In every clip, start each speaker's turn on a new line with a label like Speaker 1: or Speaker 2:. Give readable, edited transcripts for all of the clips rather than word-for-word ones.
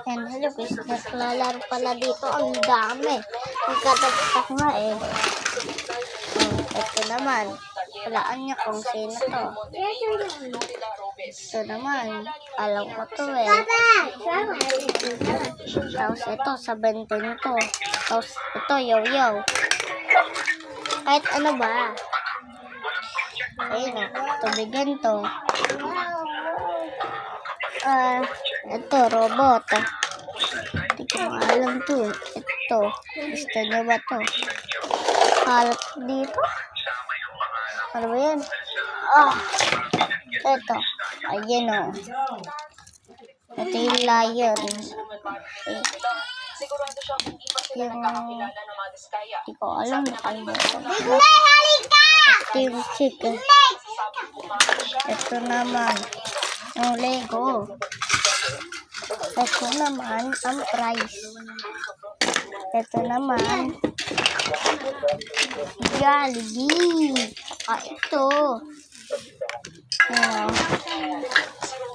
Speaker 1: And hello guys, naglalaro pala dito. Ang dami. Magkatapos ako nga eh. Ito naman. Walaan niya kung sino to. Ito naman. Alam ko to eh. Tapos ito, sa benten to. Tapos ito, yaw-yaw. Kahit ano ba. Ayun o, tubigan to. Ito, robot. Hindi ko alam to. Ito, gusto nyo ba to? Halap dito? Ano ba yan? Ito. Ayan o. Ito yung lion. Yung, hindi ko alam. Ito yung chicken. Ito naman. Yung Lego. Ito naman ang price. Ito naman Jollibee. Ito.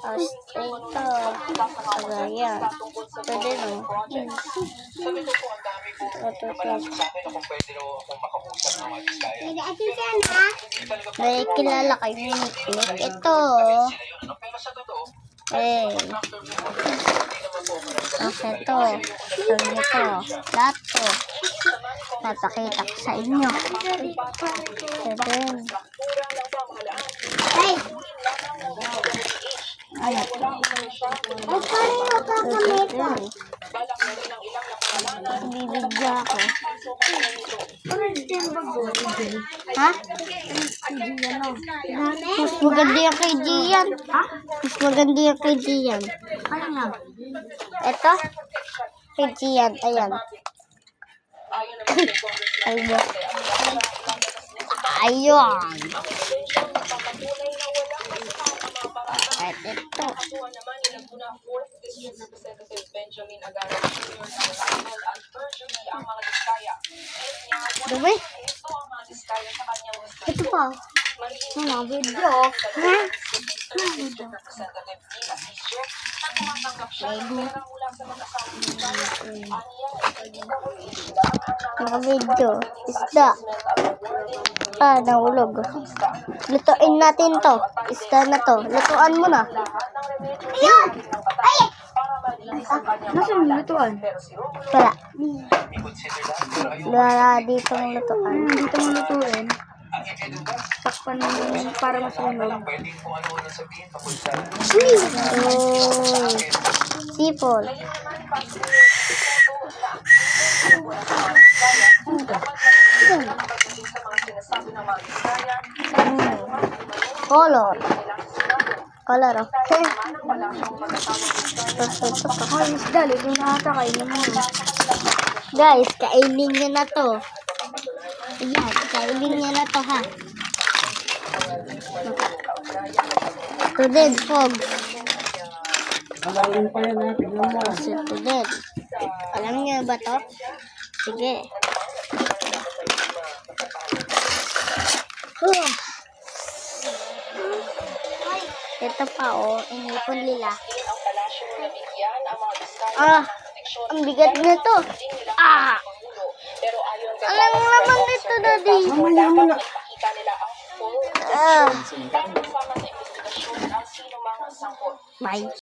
Speaker 1: Tapos ito. Ayan. Ito din o. May kilala kayo yung Nick. Ito. Tapos ito. Ito. Lahat to. Napakita ko sa inyo. Ito din. Ano to? Bibigyan ako. Ha? Mas maganda yung kay Gian. Mas maganda yung kay Gian. Ano nga? Ito? Kay Gian. Ayan. Ayun. Ayun. At ito. Dumi? Ito pa. Mga video. Ha? Mga video. Isda. Nahulog. Lutuin natin to. Isda na to. Lutuan mo na. Ayun! Ay! Nasaan yung lutuan? Wala. Wala dito ng lutuan. Dito mong lutuin. Takpan mo para masunog. Sipol. Color. Color, okay. Guys, kainin nyo na to. Ayan, kainin nyo na to ha. Ito din, fog. Ito din. Alam nyo ba to? Sige. Ito pa inipon nila. Ang bigat nito. Alam naman dito, Daddy.
Speaker 2: Mamaya mo na.
Speaker 1: Bye.